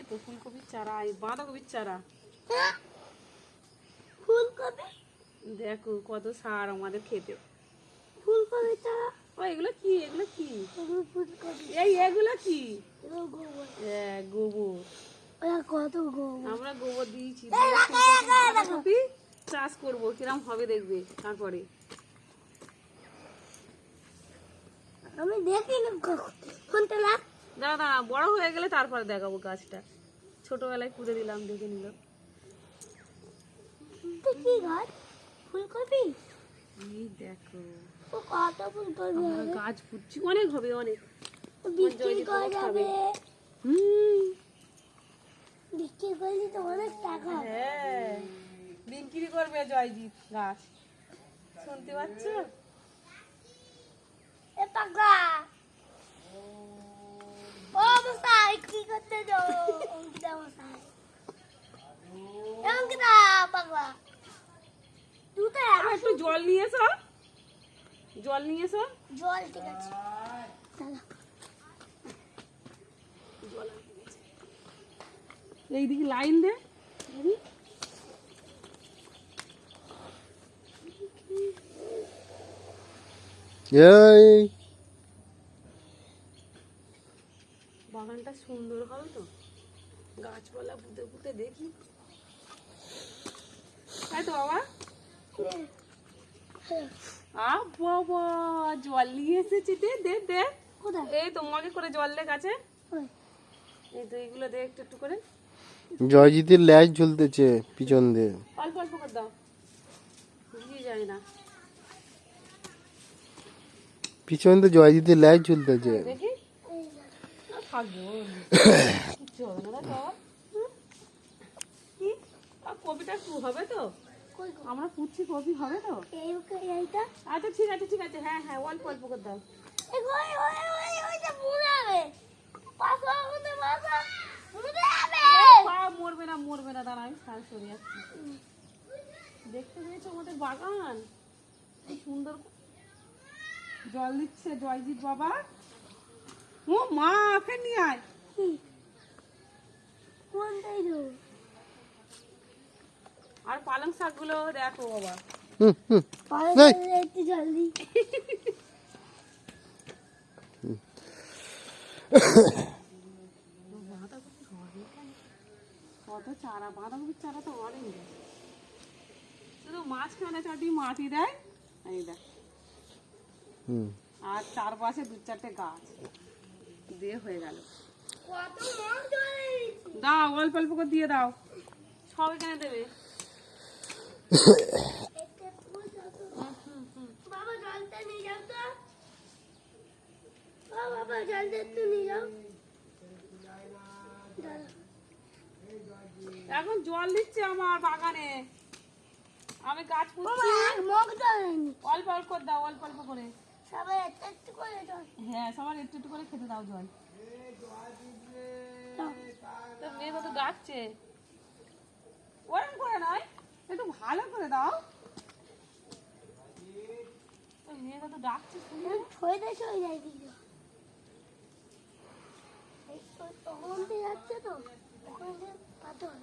তো ফুলকপির চারা, এই বাঁধাকপির চারা। ফুলকপি দেখো কত সার আমাদের খেতে। ফুলকপি চারা। ও এগুলো কি, এগুলো কি? ফুলকপি এগুলো কি? গোবর। গোবর। কত গোবর আমরা গোবর দিয়েছি, বাঁধাকপি চাষ করবো, কিরম হবে দেখবে তারপরে। আমি দেখিনি কোনটা লাগ। দাঁড়া দাঁড়া, বড় হয়ে গেলে তারপরে দেখাবো গাছটা। ছোটবেলায় পুঁতে দিলাম, দেখে নিল। কি গাছ? ফুলকপি। এই দেখো ও কত ফুলকপি আমরা হবে। গাছ পুঁতছি, অনেক হবে অনেক। বিক্রি করা যাবে। বিক্রি করলে তো অনেক টাকা হবে। হ্যাঁ, বিক্রি করবে জয়জিৎ গাছ, শুনতে পাচ্ছ? এ পাগলা ও মশাই কি করতে যাও? অঙ্কিতা মশাই, অঙ্কিতা পাগলা দুটো একটু জল নিয়ে এসো, জল নিয়ে এসো। জল ঠিক আছে চলো। এইদিকে লাইন দে। বাগানটা সুন্দর হবে তো, গাছপালা পুঁতে পুঁতে দেখি, তাই তো বাবা? বাবা জল নিয়ে এসেছি, দে দে দে। কোথায়? এই তোমাকে করে জল দে গাছে। এই তো এইগুলো দে একটু একটু করে। জয়জিতের ল্যাজ ঝুলতেছে পিছন দিয়ে। অল্প অল্প করে দাও, বুঝিয়ে যায় না। পিছন দিয়ে জয়জিতের ল্যাজ ঝুলতেছে। দেখি থাকবো, কিচ্ছু হবে না বাবা। কি কপিটা একটু হবে তো? আমরা পুচ্ছি কপি হবে তো? এইটা আচ্ছা ঠিক আছে ঠিক আছে, হ্যাঁ হ্যাঁ অল্প অল্প করে দাও। এই ওই ওই ওই ওইটা বুলাবে পাশা হতে পাশা বুলাবে। মরবে না মরবে না, দাঁড়া আমি সার সরে যাচ্ছি। দেখতে পেয়েছো আমাদের বাগান কি সুন্দর জল দিচ্ছে জয়জিৎ বাবা। ও মা ফের নিয়ে আয়। কোনটাই দেবো? আর পালং শাক গুলো দেখো বাবা। একটু জলদি কত চারা, বাঁধাকপির চারা তো অনেক, শুধু মাঝখানে চারটি মাটি দেয়, এই দেখ, আর চারপাশে দু চারটে গাছ দিয়ে হয়ে গেল। কত মন জলে দাও অল্প অল্প করে দিয়ে দাও, সব এখানে দেবে। বাবা জলটা নিয়ে যাও তো। বাবা জলটা একটু নিয়ে যাও। এখন জল দিচ্ছে আমার বাগানে, আমি গাছ পুঁতছি। মগ জলেনি অল্প অল্প করে দাও, অল্প অল্প করে। সবাই একটু একটু করে জল। হ্যাঁ সবার একটু একটু করে খেতে দাও জল। তো মেয়ে কত ডাকছে, ওরম করে নয়, একটু ভালো করে দাও। তো মেয়ে কত ডাকছে শুনে। ছয়টা ছয় যায় কিছু তখন যাচ্ছে তো ওখানে পাথর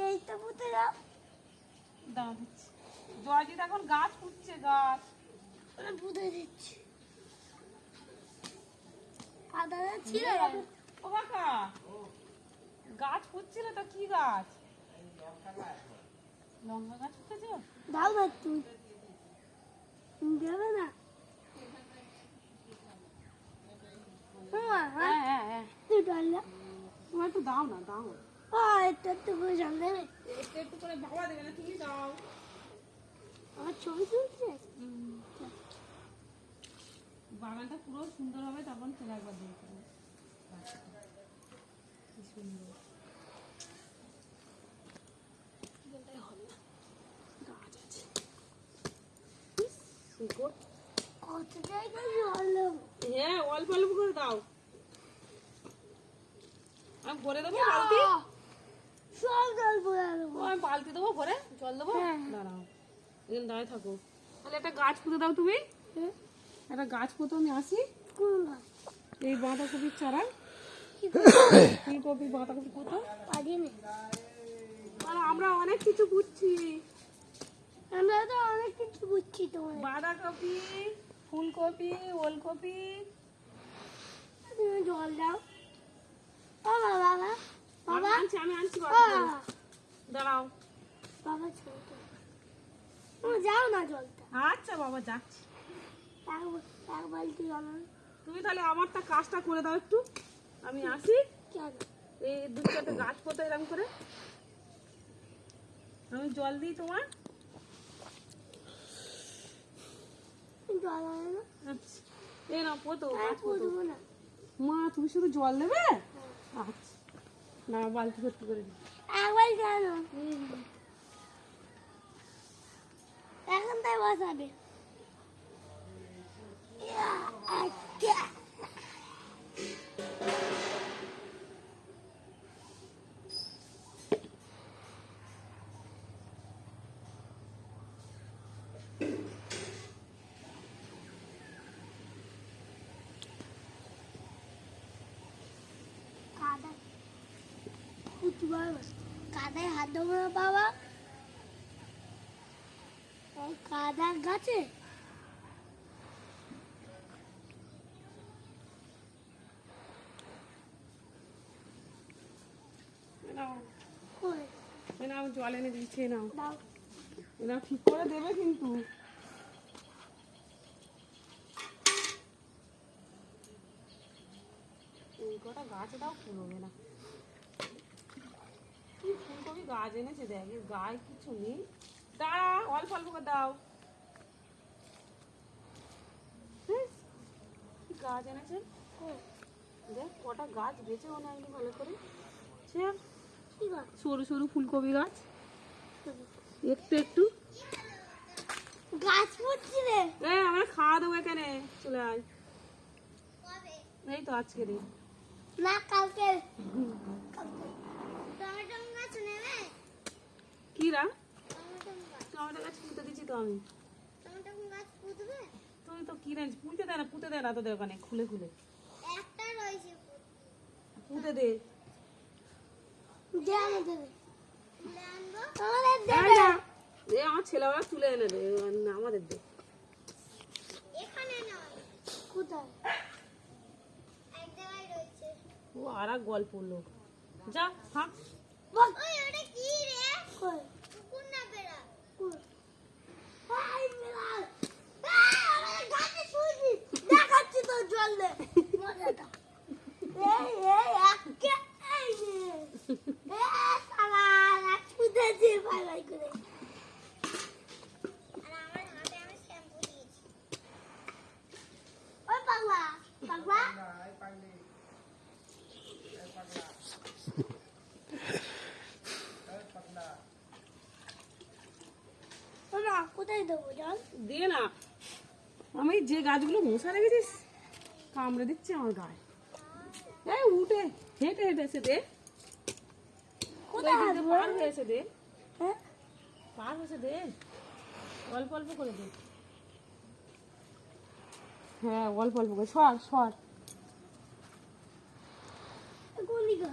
এইটা পুঁতে দাও। দাও দিচ্ছি। জয়জিৎ এখন গাছ পুঁতছে, গাছ পুঁতে দিচ্ছি। আদা ছিল ও কাকা গাছ পুঁতছিল তো, কি গাছ? লঙ্কা গাছ পুঁতেছো? দাও না তুই দেবে না। হ্যাঁ হ্যাঁ হ্যাঁ, তুই ডালনা তুমি একটু দাও না, দাও না। একটু একটু করে জল দেবে। একটু একটু করে বাবা দেবে না, তুমি দাও। আমার ছবি তুলছে। বাগানটা পুরো সুন্দর হবে, তখন তোরা একবার দেখবে কি সুন্দর গাছ আছে। কত জায়গায় জল দেবো? হ্যাঁ অল্প অল্প করে দাও, আমি ভরে দেবো বালতি। সব জল পড়ে দেবো। আমি বালতি দেবো, ভরে জল দেবো। হ্যাঁ। দাঁড়াও এখানে দাঁড়িয়ে থাকো, তাহলে একটা গাছ পুঁতে দাও তুমি। একটা গাছ পুঁতো, আমি আসি। কোন গাছ? এই বাঁধাকপির চারা ফুলকপি বাঁধাকপি কোথায়? পারিনি। আর আমরা অনেক কিছু বুঝছি। আমরা তো অনেক কিছু বুঝছি তোমার। বাঁধাকপি, ফুলকপি, ওলকপি। তুমি জল দাও। বাবা বাবা বাবা আমি আনছি বাবা দাঁড়াও। বাবা ছোট তুমি যাও না জলটা। আচ্ছা বাবা যাচ্ছি। এক বালতি জল আনো। তুমি তাহলে আমারটা কাজটা করে দাও একটু, আমি আসি। কেন? এই দু চারটে গাছ পোতা এরকম করে আমি জল দিই তোমার। জল আনো না। আচ্ছা এই না পোতো আর গাছ পোতো। পুরবো না। মা তুমি শুধু জল দেবে? আচ্ছা না বালতি ভর্তি করে দিই। এক বালতি আনো। এখন তাই বসাবে। আচ্ছা কাদায় হাত দেবো না বাবা। ওই কাদা গাছে নাও কই নাও জল এনে দিচ্ছে নাও। দাও। নাও ঠিক করে দেবে কিন্তু। এই কটা গাছ দাও ফুলবে না। কি ফুলকপি গাছ এনেছে দেখ, এর গায়ে কিছু নেই। দাঁড়া অল্প অল্প করে দাও। হুম, কি গাছ এনেছে দেখ, কটা গাছ বেঁচে মনে হয়নি ভালো করে। সে কি গাছ? সরু সরু ফুলকপি গাছ, একটু একটু। গাছ পুঁতছি রে। আমরা খাওয়া দেবো এখানে, চলে আয়। এই তো আজকে রে। না কালকে। টমেটো গাছ নেবে? কি রা? টমেটো গাছ। টমেটো গাছ পুঁতে দিচ্ছি তো আমি। টমেটো গাছ পুঁতবে? তুমি তো কিনে পুঁতে দেয় না তোদের ওখানে খুলে খুলে। একটা রয়েছে। পুঁতে দে। দে আমাদের। তুলে আনবো? আমাদের দে। এই না, এ আমার ছেলেবেলা তুলে এনে দে, আমাদের দে। এখানে নয়। কোথায়? এক জায়গায় রয়েছে। ও আর এক গল্প লোক। যা হাঁক। বল। ওই ওটা কি রে? কই? কুকুর না বেড়া? কই? হাই বেড়াল। আমাদের গাছে শুইছি। দেখাচ্ছি তো জল দে। মজাটা। এই আজকে এই নে। সালা এক পুঁতেছি ভাই ভাই করে। আর আমার হাতে আমি শ্যাম্পু দিয়েছি। ওই পাগলা, পাগলা। ওরা কোথায় দেবো জল? দে না, আমি যে গাছগুলো মশা রেখেছিস কামড়ে দিচ্ছে আমার গায়ে। এই উঠে হেঁটে হেঁটে এসে দে। কোথায় ওই দিকে হাঁটবো? পার হয়ে এসে দে, হ্যাঁ? পার হয়েছে দে, অল্প অল্প করে দে। হ্যাঁ অল্প অল্প করে সর সর। কোনদিকে?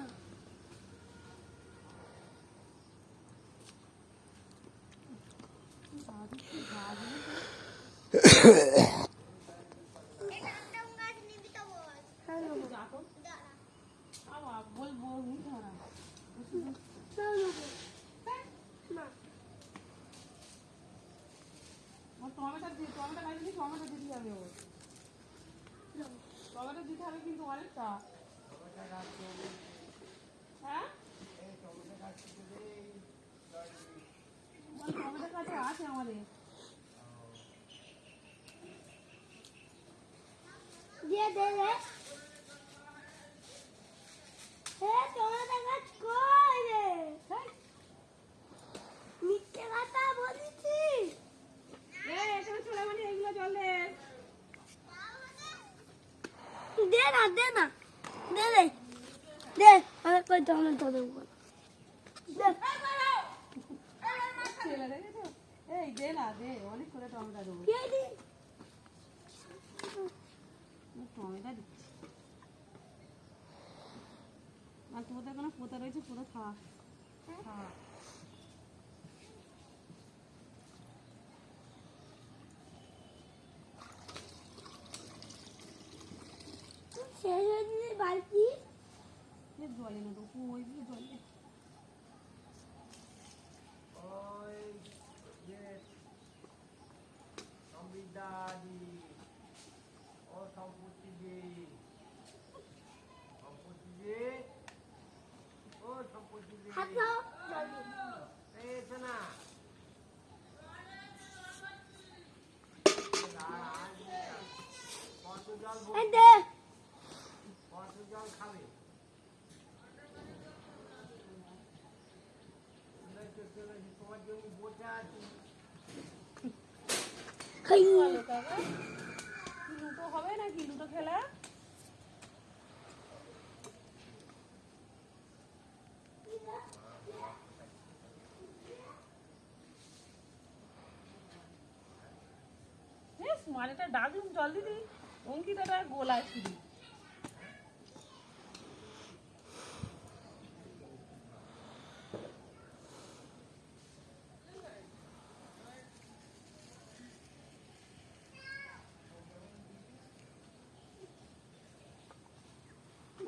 বলবো উঠে না। টমেটো গাছ টমেটো দিতে হবে, ওর টমেটো দিতে হবে কিন্তু অনেকটা। হ্যাঁ টমেটো গাছ আছে আমাদের। দিয়ে দে রে। টমেটো গাছ কই রে? মিথ্যে কথা বলেছি। এখানে চলে মানে এগুলো জল দে। দে না দে না দে রে দে। আমি কই টমেটো দেবো। দে। ছেলে দেখেছো? এই দে না দে, অনেক করে টমেটো দেবো। কে দি? টমেটো দিচ্ছি। তোদের কোনো পোতা রয়েছে পুরো থাক থাক। শেষ হয়ে দিলে বালতি এ জলে না তো ওই দিয়ে জলে হাত দাও জল দিই। এই দে খাই ভালো কাকা লুটো হবে নাকি লুটো খেলা মানেটা ডাকলুম জল দিদি অঙ্কিতাটা গোলায় শুধু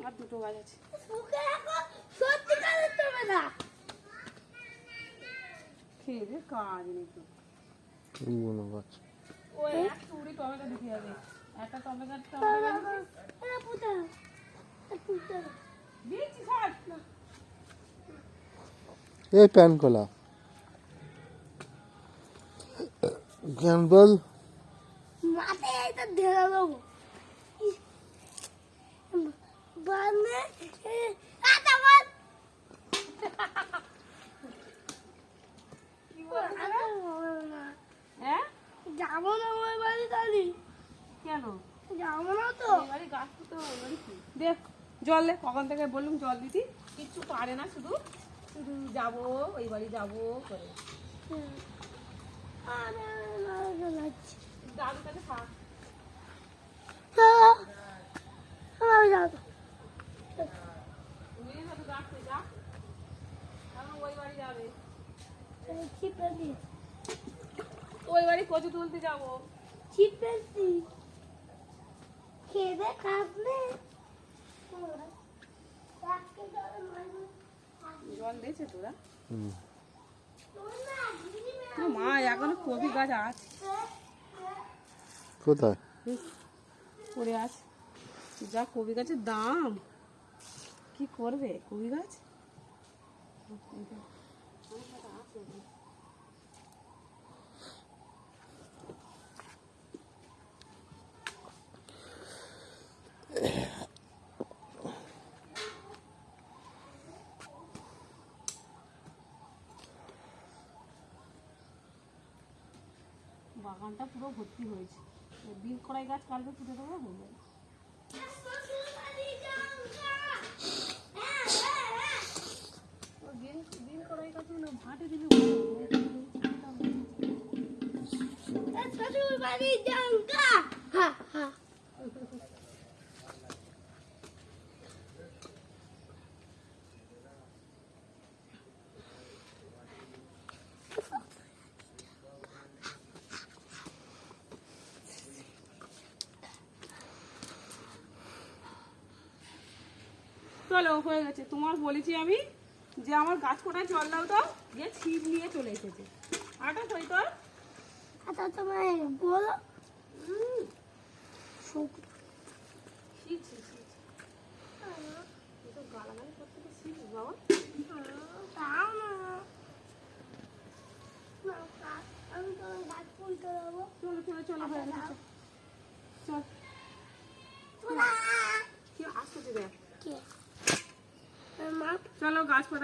আর দুটো গাছ আছে মুখে রাখো সত্যিকারের তুমি না খেয়ে দে কাজ নেই তো বুনো গাছ ওই এক চুড়ি টমেটো দিতে হবে একটা টমেটো এটা পুতা পুতা দিচ্ছি সব এই প্যান খোলা ক্যাম্পবেল মাথায় এটা ঢেলে দেবো বানে আটা বল কি বলছিস হ্যাঁ যাবো না ওই বাড়ি তালি কেন যাবো না তো এবারে গাছ তো ওই বাড়ি কি দেখ জল দে কখন থেকে বললাম জল দিতি কিচ্ছু পারে না শুধু শুধু যাবো ওই বাড়ি যাবো করে দাদুর কাছে থাক নিয়ে যাবো গাছে যা কারণ ওই বাড়ি যাবে ওই বাড়ি কচু তুলতে যাবো খেয়ে খাবে জল দিয়েছে তোরা হুম না মা এখনো কবি গাছ আছে কোথায় পড়ে আছে যা কবি গাছের দাম কি করবে কবি গাছ বাগানটা পুরো ভর্তি হয়েছে বিন কড়াই গাছ কালকে ফুটে দেবো হয়ে যাবে বিন কড়াই গাছ ভাটে দিলে চলো হয়ে গেছে তোমার বলেছি আমি যে আমার গাছ কোটায় জল দাও তো দিয়ে ছিপ নিয়ে চলে এসেছে আটা কই তোর আচ্ছা তোমার বলো ছিপ ছিপ ছিপ তো গালাগালি করতে তো ছিপ বাবা তাও না আমি তো গাছ তুলতে যাবো চলো চলো চলো হয়ে গেছে চল কি আসতে দেখ কে মা চলো গাছ